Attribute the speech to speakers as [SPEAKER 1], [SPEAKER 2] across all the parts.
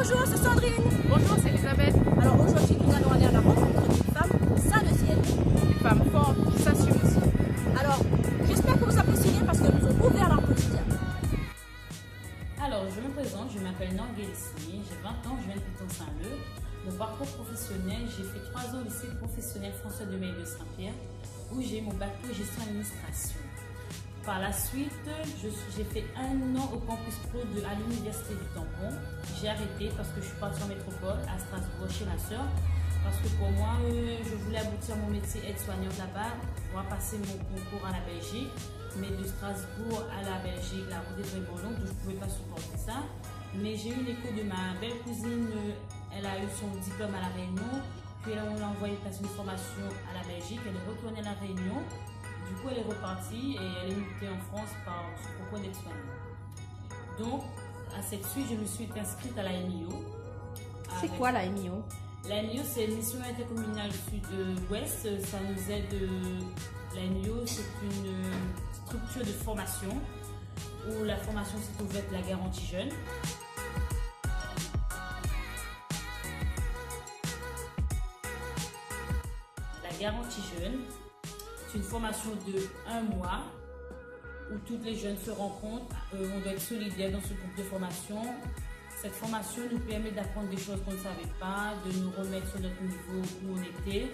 [SPEAKER 1] Bonjour, c'est Sandrine.
[SPEAKER 2] Bonjour, c'est Elisabeth.
[SPEAKER 1] Alors aujourd'hui, nous allons aller à la rencontre d'une femme saint-lecienne.
[SPEAKER 2] Une femme forte qui s'assume aussi.
[SPEAKER 1] Alors, j'espère que vous apprécierez parce que nous avons ouvert leur quotidien.
[SPEAKER 3] Alors, je me présente, je m'appelle Norgué Leslie, j'ai 20 ans, je viens de Piton-Saint-Leu. Mon parcours professionnel, j'ai fait 3 ans au lycée professionnel François de Maillet de Saint-Pierre, où j'ai mon bac pro gestion administration. Par la suite, j'ai fait 1 an au campus pro à l'université du Tampon. J'ai arrêté parce que je suis partie en métropole, à Strasbourg, chez ma soeur. Parce que pour moi, je voulais aboutir mon métier aide-soignante là-bas, pour passer mon concours à la Belgique. Mais de Strasbourg à la Belgique, la route est vraiment longue, donc je ne pouvais pas supporter ça. Mais j'ai eu l'écho de ma belle cousine, elle a eu son diplôme à La Réunion, puis on l'a envoyée passer une formation à la Belgique, elle est retournée à La Réunion. Du coup, elle est repartie et elle est mutée en France par ce concours d'aide-soignante. Donc, à cette suite, je me suis inscrite à la MIO.
[SPEAKER 1] C'est quoi la MIO?
[SPEAKER 3] La MIO, c'est une mission intercommunale sud-ouest. Ça nous aide. La MIO, c'est une structure de formation où la formation s'est ouverte la garantie jeune. La garantie jeune, c'est une formation de 1 mois où toutes les jeunes se rencontrent. On doit être solidaires dans ce groupe de formation. Cette formation nous permet d'apprendre des choses qu'on ne savait pas, de nous remettre sur notre niveau où on était.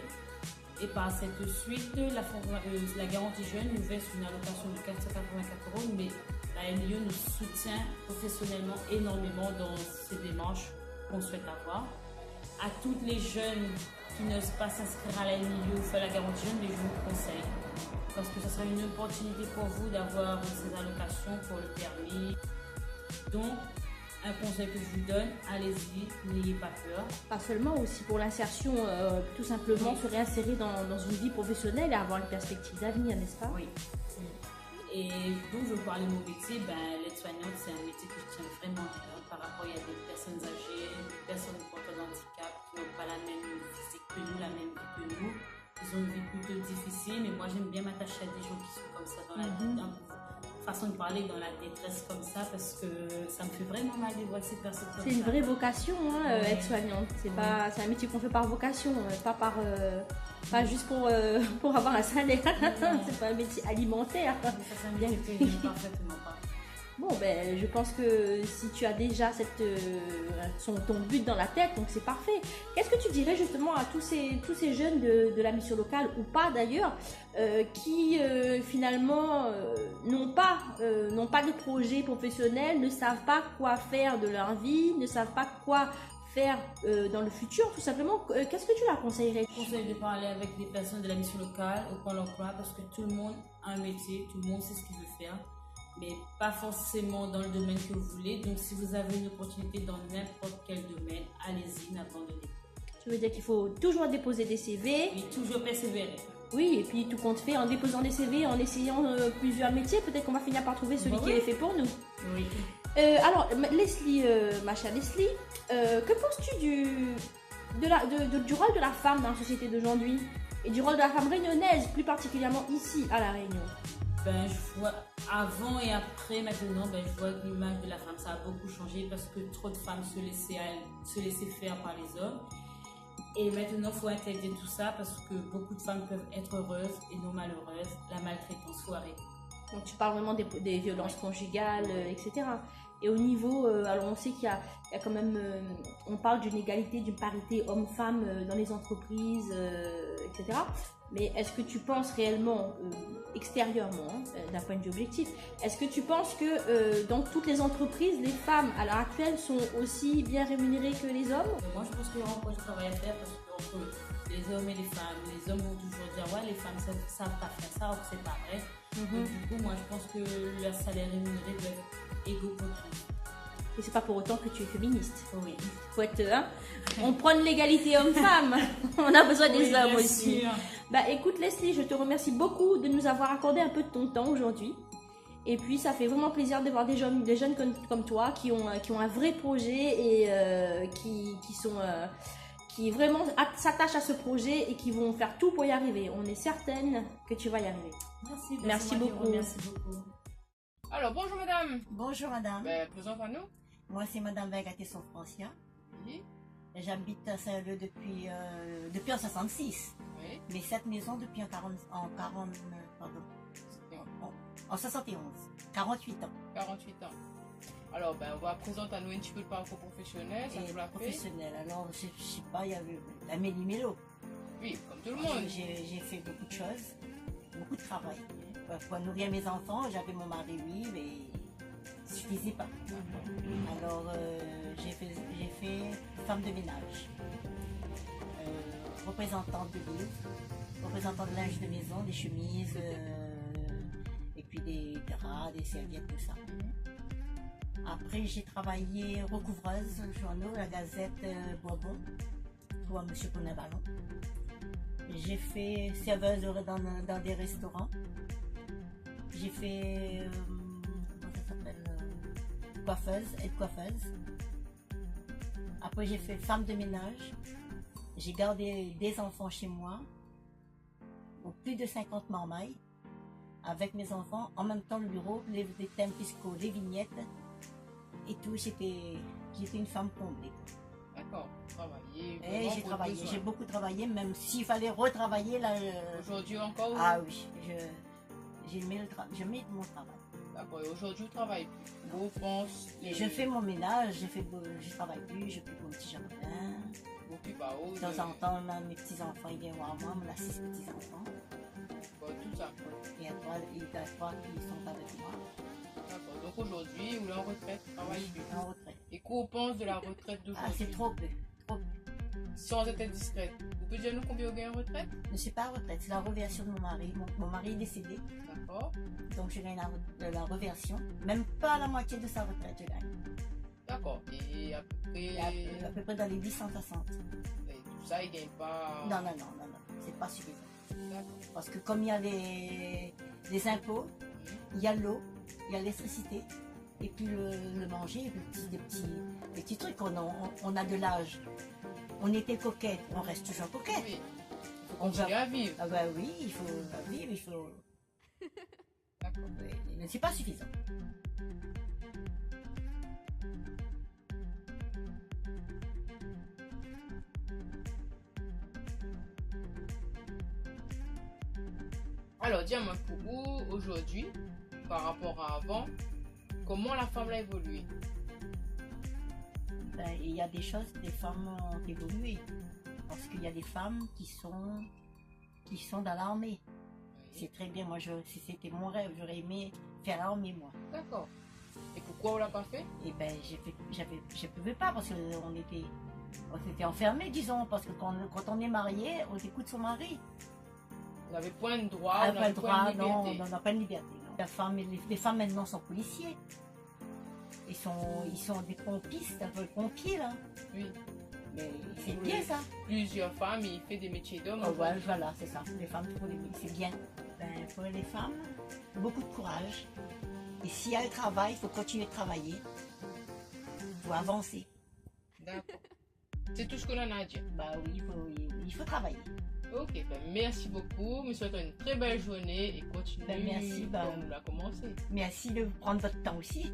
[SPEAKER 3] Et par cette suite, la garantie jeune nous verse une allocation de 484 €, mais la MIO nous soutient professionnellement énormément dans ces démarches qu'on souhaite avoir. À toutes les jeunes qui n'osent pas s'inscrire à la MIO ou faire la garantie jeune, je vous conseille. Parce que ce sera une opportunité pour vous d'avoir ces allocations pour le permis. Donc, un conseil que je vous donne, allez-y, n'ayez pas peur.
[SPEAKER 1] Pas seulement, aussi pour l'insertion, tout simplement se réinsérer dans une vie professionnelle et avoir une perspective d'avenir, n'est-ce pas?
[SPEAKER 3] Oui. Et donc, je parle de mon métier, l'aide-soignante, c'est un métier que je tiens vraiment bien par rapport à des personnes âgées, des personnes porteuses de handicap qui n'ont pas la même physique que nous, la même vie que nous. Ils ont une vie plutôt difficile, mais moi j'aime bien m'attacher à des gens qui sont comme ça dans la vie, façon de parler dans la détresse comme ça, parce que ça me fait vraiment mal de voir ces personnes comme ça.
[SPEAKER 1] C'est une vraie vocation, hein,
[SPEAKER 3] Ouais.
[SPEAKER 1] être soignante. C'est un métier qu'on fait par vocation, pas juste pour avoir un salaire. C'est pas un métier alimentaire.
[SPEAKER 3] Ça, c'est un métier que j'aime parfaitement pas.
[SPEAKER 1] Bon, je pense que si tu as déjà ton but dans la tête, donc c'est parfait. Qu'est-ce que tu dirais justement à tous ces jeunes de la mission locale, ou pas d'ailleurs, qui finalement n'ont pas de projet professionnel, ne savent pas quoi faire de leur vie, ne savent pas quoi faire dans le futur, tout simplement? Qu'est-ce que tu leur conseillerais?
[SPEAKER 3] Je conseille de parler avec des personnes de la mission locale au Pôle emploi, parce que tout le monde a un métier, tout le monde sait ce qu'il veut faire, mais pas forcément dans le domaine que vous voulez. Donc si vous avez une opportunité dans n'importe quel domaine, allez-y, n'abandonnez pas.
[SPEAKER 1] Tu veux dire qu'il faut toujours déposer des CV?
[SPEAKER 3] Et toujours persévérer.
[SPEAKER 1] Oui, et puis tout compte fait, en déposant des CV, en essayant plusieurs métiers, peut-être qu'on va finir par trouver celui qui est fait pour nous.
[SPEAKER 3] Oui.
[SPEAKER 1] Alors, Leslie, ma chère Leslie, que penses-tu du rôle de la femme dans la société d'aujourd'hui et du rôle de la femme réunionnaise, plus particulièrement ici à La Réunion?
[SPEAKER 3] Je vois avant et après maintenant, je vois que l'image de la femme, ça a beaucoup changé parce que trop de femmes se laissaient faire par les hommes. Et maintenant, il faut intégrer tout ça parce que beaucoup de femmes peuvent être heureuses et non malheureuses. La maltraitance, faut arrêter.
[SPEAKER 1] Donc, tu parles vraiment des violences conjugales, etc. Et au niveau, alors on sait qu'il y a quand même, on parle d'une égalité, d'une parité homme-femme dans les entreprises, etc. Mais est-ce que tu penses réellement, extérieurement, d'un point de vue objectif, est-ce que tu penses que dans toutes les entreprises, les femmes à l'heure actuelle sont aussi bien rémunérées que les hommes?
[SPEAKER 3] Moi, je pense qu'il y aura encore du travail à faire parce que entre les hommes et les femmes, les hommes vont toujours dire ouais, les femmes ne savent pas faire ça, or c'est pas vrai. Donc, du coup, moi, je pense que leur salaire rémunéré doit être égaux pour tous.
[SPEAKER 1] Et c'est pas pour autant que tu es féministe.
[SPEAKER 3] Oui.
[SPEAKER 1] Faut être, on prône l'égalité homme-femme. On a besoin des hommes
[SPEAKER 3] bien
[SPEAKER 1] aussi.
[SPEAKER 3] sûr.
[SPEAKER 1] Écoute Leslie, je te remercie beaucoup de nous avoir accordé un peu de ton temps aujourd'hui. Et puis ça fait vraiment plaisir de voir des jeunes comme toi qui ont un vrai projet et qui vraiment s'attachent à ce projet et qui vont faire tout pour y arriver. On est certaine que tu vas y arriver. Merci beaucoup.
[SPEAKER 3] Merci beaucoup.
[SPEAKER 2] Alors, bonjour madame.
[SPEAKER 4] Bonjour madame.
[SPEAKER 2] Présente à nous.
[SPEAKER 4] Moi c'est madame Vergaté Sofrancia.
[SPEAKER 2] Oui.
[SPEAKER 4] J'habite à Saint-Leu depuis en 66.
[SPEAKER 2] Oui.
[SPEAKER 4] Mais cette maison depuis en 71. 48 ans.
[SPEAKER 2] 48 ans. Alors, ben, on va présenter à nous un petit peu le parcours professionnel. Ça
[SPEAKER 4] Et
[SPEAKER 2] vous l'a fait?
[SPEAKER 4] professionnel. Alors, je sais pas, il y avait la méli-mélo.
[SPEAKER 2] Oui, comme tout le monde.
[SPEAKER 4] J'ai fait beaucoup de choses, beaucoup de travail. Pour nourrir mes enfants, j'avais mon mari, oui, mais ça suffisait pas. Alors, j'ai fait femme de ménage, représentante de livres, représentante de linge de maison, des chemises, et puis des draps, des serviettes, tout ça. Après, j'ai travaillé recouvreuse, journaux, la Gazette Bourbon, pour M. Ponabalon. J'ai fait serveuse dans des restaurants. J'ai fait, comment ça s'appelle, coiffeuse, aide-coiffeuse. Après, j'ai fait femme de ménage. J'ai gardé des enfants chez moi, plus de 50 marmailles, avec mes enfants. En même temps, le bureau, les thèmes fiscaux, les vignettes et tout. J'étais une femme comblée.
[SPEAKER 2] D'accord. Travailler.
[SPEAKER 4] Et j'ai travaillé, j'ai beaucoup travaillé, même s'il fallait retravailler là.
[SPEAKER 2] Aujourd'hui encore?
[SPEAKER 4] Ah oui, j'aimais mon travail.
[SPEAKER 2] D'accord. Et aujourd'hui, vous travaillez plus. Vous pensez.
[SPEAKER 4] Et je fais mon ménage, je travaille plus, je fais mon petit jardin.
[SPEAKER 2] Vous occupez pas haut.
[SPEAKER 4] De temps en temps, mes petits-enfants, ils viennent voir moi, on a 6 petits-enfants.
[SPEAKER 2] Tout ça.
[SPEAKER 4] Et il y a 3 qui sont avec moi.
[SPEAKER 2] D'accord. Donc aujourd'hui, vous êtes en retraite, vous travaillez plus.
[SPEAKER 4] En retraite.
[SPEAKER 2] Et qu'on pense de la retraite
[SPEAKER 4] Ah,
[SPEAKER 2] d'aujourd'hui?
[SPEAKER 4] c'est trop peu, trop peu.
[SPEAKER 2] Sans être indiscrète, vous pouvez dire nous combien vous gagnez en retraite?
[SPEAKER 4] Je ne suis pas en retraite, c'est la reversion de mon mari. Mon mari est décédé,
[SPEAKER 2] D'accord.
[SPEAKER 4] donc je gagne la reversion. Même pas la moitié de sa retraite, je gagne.
[SPEAKER 2] D'accord. Et à peu
[SPEAKER 4] Et
[SPEAKER 2] près.
[SPEAKER 4] à peu près dans les 860.
[SPEAKER 2] Et tout ça, il ne gagne pas.
[SPEAKER 4] Non, c'est pas suffisant.
[SPEAKER 2] D'accord.
[SPEAKER 4] Parce que comme il y a les impôts, il y a l'eau, il y a l'électricité, et puis le manger, des petits trucs. On a de l'âge. On était coquette, on reste toujours coquette.
[SPEAKER 2] Oui. Il faut continuer à vivre.
[SPEAKER 4] Ah ben oui, il faut vivre, il faut...
[SPEAKER 2] D'accord.
[SPEAKER 4] Mais c'est pas suffisant.
[SPEAKER 2] Alors, dis-moi, pour vous, aujourd'hui, par rapport à avant, comment la femme a évolué?
[SPEAKER 4] Ben, il y a des choses, des femmes ont évolué. Parce qu'il y a des femmes qui sont dans l'armée. C'est très bien, moi, c'était mon rêve, j'aurais aimé faire l'armée, moi.
[SPEAKER 2] D'accord. Et pourquoi on l'a pas fait?
[SPEAKER 4] Et ben, je pouvais pas parce qu'on était enfermés, disons, parce que quand on est marié, on écoute son mari.
[SPEAKER 2] Vous n'avez point de droit,
[SPEAKER 4] Ah,
[SPEAKER 2] vous
[SPEAKER 4] pas
[SPEAKER 2] n'avez
[SPEAKER 4] le
[SPEAKER 2] point
[SPEAKER 4] droit,
[SPEAKER 2] de
[SPEAKER 4] non,
[SPEAKER 2] liberté.
[SPEAKER 4] on n'a pas de liberté. Non. Les femmes maintenant sont policiers. Ils sont des pompistes, un peu pompiers là.
[SPEAKER 2] Oui.
[SPEAKER 4] Mais c'est
[SPEAKER 2] Oui.
[SPEAKER 4] bien ça.
[SPEAKER 2] Plusieurs femmes, il fait des métiers d'hommes.
[SPEAKER 4] Oh, voilà, c'est ça. Les femmes c'est bien. Ben, pour les femmes, beaucoup de courage. Et si elles travaillent, il faut continuer de travailler. Il faut avancer.
[SPEAKER 2] D'accord. C'est tout ce qu'on en a à dire.
[SPEAKER 4] Bah oui, il faut travailler.
[SPEAKER 2] Ok, ben merci beaucoup. Nous souhaitons une très belle journée et continuez
[SPEAKER 4] Ben, merci,
[SPEAKER 2] comme on l'a commencé.
[SPEAKER 4] Merci de prendre votre temps aussi.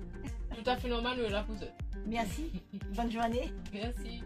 [SPEAKER 2] Tout à fait normal, nous là pour eux.
[SPEAKER 4] Merci. Bonne journée.
[SPEAKER 2] Merci.